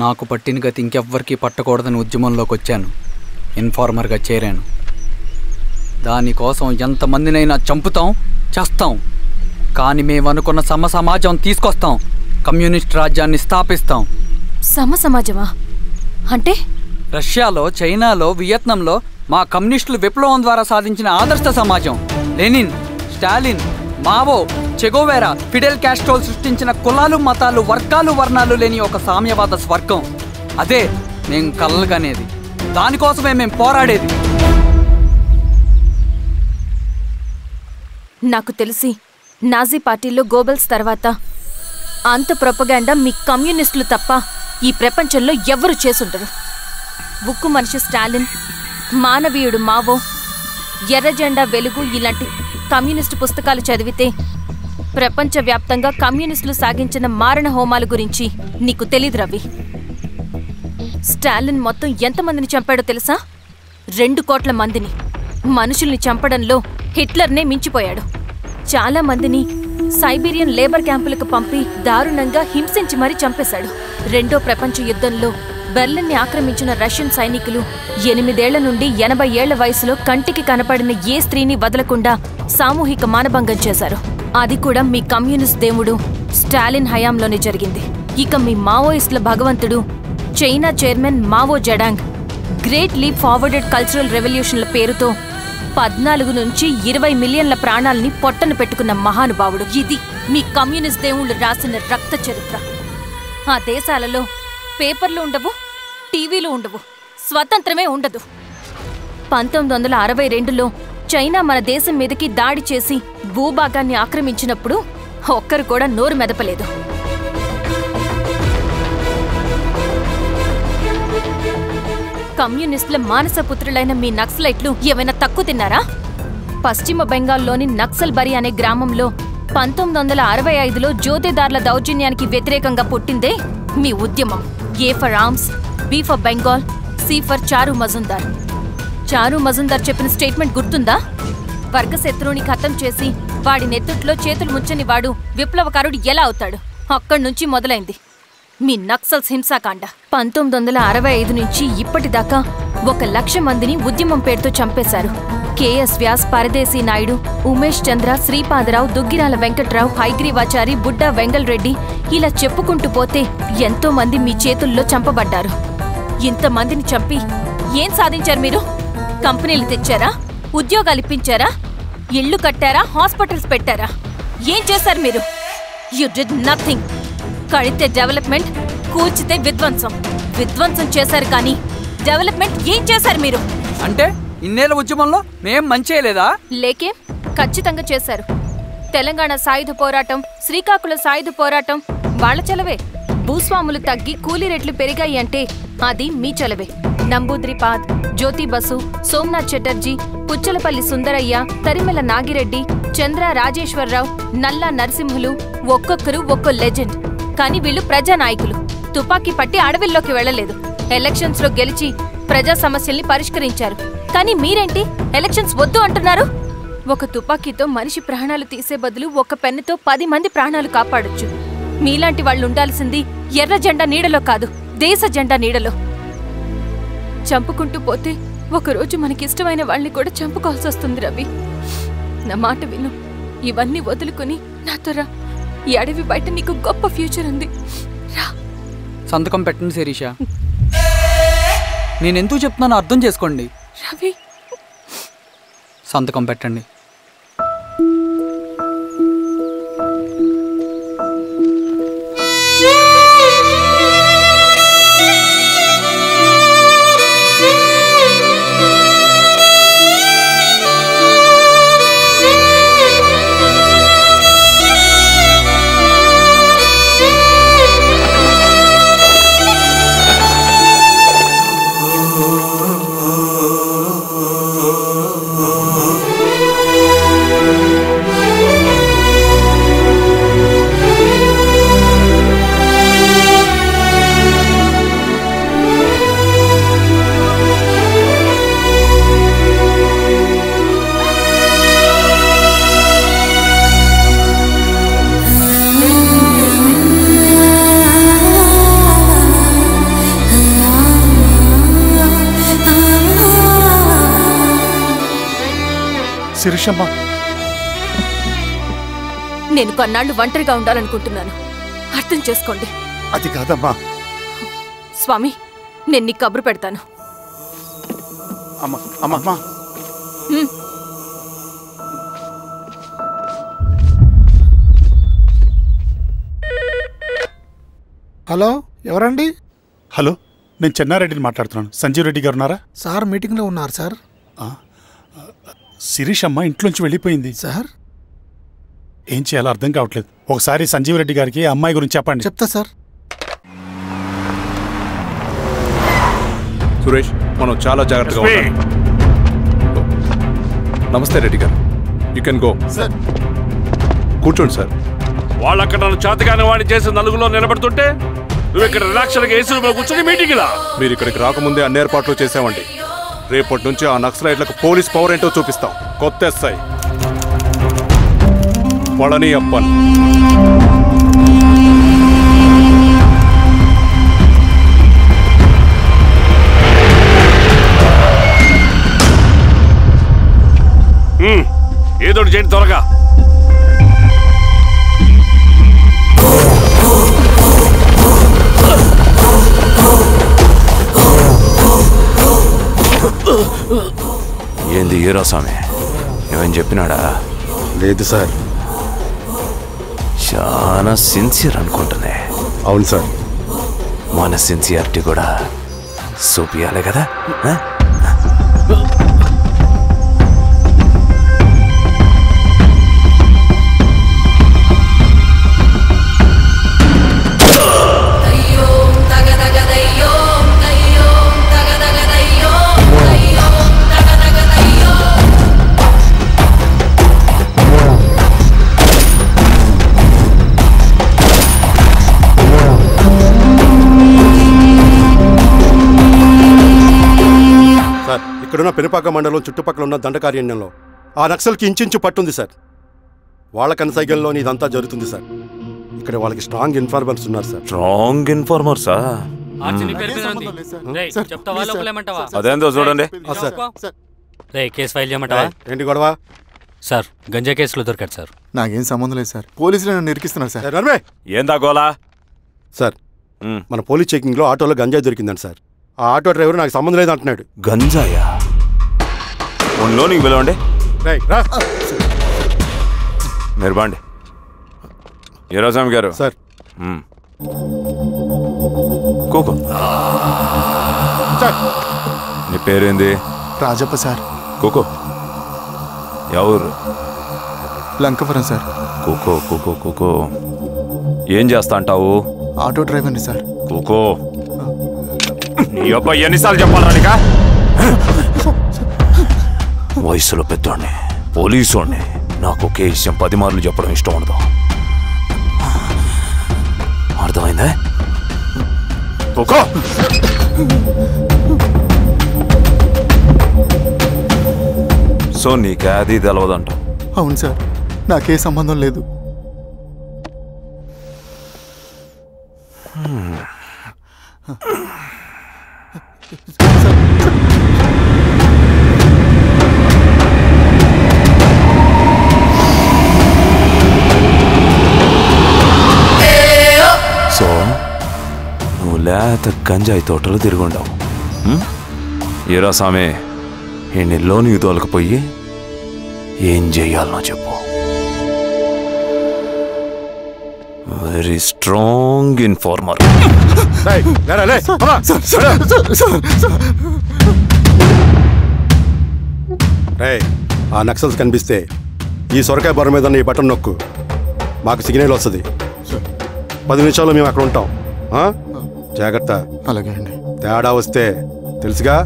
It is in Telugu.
నాకు పట్టిన గతి ఇంకెవ్వరికీ పట్టకూడదని ఉద్యమంలోకి వచ్చాను. ఇన్ఫార్మర్గా చేరాను. దానికోసం ఎంతమందినైనా చంపుతాం, చేస్తాం. కానీ మేమనుకున్న సమాజం తీసుకొస్తాం. కమ్యూనిస్ట్ రాజ్యాన్ని స్థాపిస్తాం. సమాజమా అంటే? రష్యాలో, చైనాలో, వియత్నంలో మా కమ్యూనిస్టులు విప్లవం ద్వారా సాధించిన ఆదర్శ సమాజం. Lenin, Stalin, Mao, Che Guevara, Fidel కాస్ట్రోల్ సృష్టించిన కులాలు, మతాలు, వర్గాలు, వర్ణాలు లేని ఒక సామ్యవాద స్వర్గం. అదే మేము కలలుగనేది. దానికోసమే మేము పోరాడేది. నాకు తెలిసి నాజీ పార్టీలో గోబెల్స్ తర్వాత అంత ప్రొపగాండా మీ కమ్యూనిస్టులు తప్ప ఈ ప్రపంచంలో ఎవ్వరూ చేసుండరు. ఉక్కు మనిషి స్టాలిన్, మానవీయుడు మావో, ఎర్ర జెండా వెలుగు ఇలాంటి కమ్యూనిస్టు పుస్తకాలు చదివితే ప్రపంచవ్యాప్తంగా కమ్యూనిస్టులు సాగించిన మారణ హోమాల గురించి నీకు తెలీదు రవి. స్టాలిన్ మొత్తం ఎంతమందిని చంపాడో తెలుసా? 2 కోట్ల మందిని. మనుషుల్ని చంపడంలో హిట్లర్నే మించిపోయాడు. చాలా మందిని సైబీరియన్ లేబర్ క్యాంపులకు పంపి దారుణంగా హింసించి మరీ చంపేశాడు. 2వ ప్రపంచ యుద్ధంలో బెర్లిన్ని ఆక్రమించిన రష్యన్ సైనికులు 8 ఏళ్ల నుండి 80 ఏళ్ల వయసులో కంటికి కనపడిన ఏ స్త్రీని వదలకుండా సామూహిక మానభంగం చేశారు. అది కూడా మీ కమ్యూనిస్ట్ దేవుడు స్టాలిన్ హయాంలోనే జరిగింది. ఇక మీ మావోయిస్టుల భగవంతుడు China chairman Mao Zedong great leap forwarded cultural రెవల్యూషన్ల పేరుతో 14 నుంచి 20 మిలియన్ల ప్రాణాలని పొట్టన పెట్టుకున్న మహానుభావుడు. ఇది మీ కమ్యూనిస్ట్ దేవుళ్ళు రాసిన రక్త చరిత్ర. ఆ దేశాలలో పేపర్లు ఉండవు, టీవీలు ఉండవు, స్వతంత్రమే ఉండదు. 1962లో చైనా మన దేశం మీదకి దాడి చేసి భూభాగాన్ని ఆక్రమించినప్పుడు ఒక్కరు కూడా నోరు మెదపలేదు. కమ్యూనిస్టుల మానసపుత్రులైన మీ నక్సలైట్లు ఏమైనా తక్కువ తిన్నారా? పశ్చిమ బెంగాల్లోని నక్సల్ బరి అనే గ్రామంలో 1965లో జోతేదార్ల దౌర్జన్యానికి వ్యతిరేకంగా పుట్టిందే మీ ఉద్యమం. A for arms, B for Bengal, C for Charu Majumdar. చారు మజుందార్ చెప్పిన స్టేట్మెంట్ గుర్తుందా? వర్గశత్రువుని ఖతం చేసి వాడి నెత్తుట్లో చేతులు ముంచని వాడు విప్లవకారుడు ఎలా అవుతాడు? అక్కడ్నుంచి మొదలైంది మీ నక్సల్స్ హింసాకాండ. 1965 నుంచి ఇప్పటిదాకా 1,00,000 మందిని ఉద్యమం పేరుతో చంపేశారు. కేఎస్ వ్యాస్, పరదేశీ నాయుడు, ఉమేష్ చంద్ర, శ్రీపాదరావు, దుగ్గిరాల వెంకట్రావు, హైగ్రీవాచారి, బుడ్డా వెంగల్ రెడ్డి ఇలా చెప్పుకుంటూ పోతే ఎంతో మంది మీ చేతుల్లో చంపబడ్డారు. ఇంతమందిని చంపి ఏం సాధించారు మీరు? కంపెనీలు తెచ్చారా? ఉద్యోగాలు ఇప్పించారా? ఇళ్లు కట్టారా? హాస్పిటల్స్ పెట్టారా? ఏం చేశారు మీరు? You did nothing. కడితే డెవలప్మెంట్, కూల్చితే విధ్వంసం. విధ్వంసం చేశారు కానీ డెవలప్మెంట్ ఏం చేశారు మీరు? అంటే ఇన్నేళ్ల ఉద్యమంలో మేం మంచేయలేదా? లేకే, ఖచ్చితంగా చేశారు. తెలంగాణ సాయుధ పోరాటం, శ్రీకాకుళం సాయుధ పోరాటం వాళ్ల చలవే. భూస్వాములు తగ్గి కూలీ రేట్లు పెరిగాయి అంటే అది మీ చలవే. నంబూద్రిపాద్, జ్యోతి బసు, సోమనాథ్ చటర్జీ, పుచ్చలపల్లి సుందరయ్య, తరిమెల నాగిరెడ్డి, చంద్ర రాజేశ్వరరావు, నల్లా నరసింహులు ఒక్కొక్కరు ఒక్కో లెజెండ్. కానీ వీళ్ళు ప్రజానాయకులు. తుపాకీ పట్టి అడవిల్లోకి వెళ్లలేదు. ఎలక్షన్స్ లో గెలిచి ప్రజా సమస్యల్ని పరిష్కరించారు. కానీ మీరేంటి ఎలక్షన్స్ వద్దు అంటున్నారు? ఒక తుపాకీతో మనిషి ప్రాణాలు తీసే బదులు ఒక పెన్నుతో 10 మంది ప్రాణాలు కాపాడొచ్చు. మీలాంటి వాళ్ళు ఉండాల్సింది ఎర్ర జెండా నీడలో కాదు, దేశ జెండా నీడలో. చంపుకుంటూ పోతే ఒకరోజు మనకిష్టమైన వాళ్ళని కూడా చంపుకోవాల్సి వస్తుంది రవి. నా మాట విను. ఇవన్నీ వదులుకుని నాతో రా. ఈ అడవి బయట నీకు గొప్ప ఫ్యూచర్ ఉంది. రా. సంతకం పెట్టండి శిరీష. నేనెందుకు చెప్తున్నానో అర్థం చేసుకోండి. రవి, సంతకం పెట్టండి. శిరీషమ్మ, నేను కొన్నాళ్ళు ఒంటరిగా ఉండాలనుకుంటున్నాను, అర్థం చేసుకోండి. అది కాదమ్మా. స్వామి, నేను నీ కబురు పెడతాను. అమ్మా అమ్మా, హలో, ఎవరండి? హలో, నేను చెన్నారెడ్డిని మాట్లాడుతున్నాను. సంజీవ్ రెడ్డి గారు ఉన్నారా? సార్ మీటింగ్లో ఉన్నారు సార్. శిరీషమ్మ ఇంట్లోంచి వెళ్ళిపోయింది సార్. ఏం చేయాలో అర్థం కావట్లేదు. ఒకసారి సంజీవ్ రెడ్డి గారికి అమ్మాయి గురించి చెప్పండి. చెప్తా సార్. సురేష్, మనం చాలా జాగ్రత్తగా ఉండాలి. నమస్తే రెడ్డి గారు, యూ కెన్ గో. కూర్చోండి సార్. వాళ్ళక్కడ నన్ను చేతగానే వాడిని చేసి నలుగులో నిలబడుతుంటే నువ్వు ఇక్కడ రిలాక్స్గా ఏసీ రూమ్లో కూర్చొని మీటింగ్లా. మీరు ఇక్కడికి రాకముందే అన్ని ఏర్పాట్లు చేసామండి. రేపటి నుంచి ఆ నక్సలైట్లకు పోలీస్ పవర్ ఏంటో చూపిస్తాం. కొత్త ఎస్ఐ పళని అప్పన్. ఏదోటి చేయండి త్వరగా. ఏంది ఈరోస్వామి, ఏమని చెప్పినాడా? లేదు సార్. చాలా సిన్సియర్ అనుకుంటున్నా. అవును సార్. మన సిన్సియారిటీ కూడా చూపియాలి కదా. ఇక్కడున్న పెనుపాక మండలం చుట్టుపక్కల ఉన్న దండకారణ్యంలో ఆ నక్సల్కి ఇంచుంచు పట్టుంది సార్. వాళ్ళ కనసైగల్లోని ఇదంతా జరుగుతుంది సార్. ఇక్కడ వాళ్ళకి స్ట్రాంగ్ ఇన్ఫార్మర్స్ ఉన్నారు సార్. స్ట్రాంగ్ ఇన్ఫార్మర్సా? అదేందో చూడండి. కేసు ఫైల్ చేయమంటావా? ఏంటి గొడవ సార్? గంజా కేసులో దొరికాడు సార్. నాకేం సంబంధం లేదు సార్. పోలీసులు నన్ను నిరికిస్తున్నారు సార్. ఏందా గోలా? సార్, మన పోలీస్ చెకింగ్ లో ఆటోలో గంజాయి దొరికిందండి సార్. ఆ ఆటో డ్రైవర్ నాకు సంబంధం లేదు అంటున్నాడు. గంజాయా? లోనికి పిలవండి. మీరు బాండి. ఈరోజామి గారు సార్. కూకో. నీ పేరేంది? రాజప్ప సార్. కూకో. ఎవరు? లంకపురం సార్. కూకో కూకో కూకో. ఏం చేస్తా అంటావు? ఆటో డ్రైవర్ని సార్. కూకో. నీ అబ్బాయి ఎన్నిసార్లు చెప్పాలా నీకా? వయసులో పెద్దోడిని, పోలీసోడిని, నాకు ఒకే విషయం 10 మార్లు చెప్పడం ఇష్టం ఉండదు. అర్థమైందా? కూకో. సో నీకే అది తెలవదంట? అవును సార్, నాకే సంబంధం లేదు. సో నువ్వు లేత గంజాయి తోటలు తిరుగుండవు. ఏరా సామే, ఈ లోనికి తోలకపోయి ఏం చెయ్యాలనో చెప్పు. Very strong informer. ఆ నక్సల్స్ కనిపిస్తే ఈ సొరకాయ బొర మీద ఈ బటన్ నొక్కు, మాకు సిగ్నల్ వస్తుంది. 10 నిమిషాల్లో మేము అక్కడ ఉంటాం. జాగ్రత్త. అలాగే అండి. తేడా వస్తే తెలుసుగా.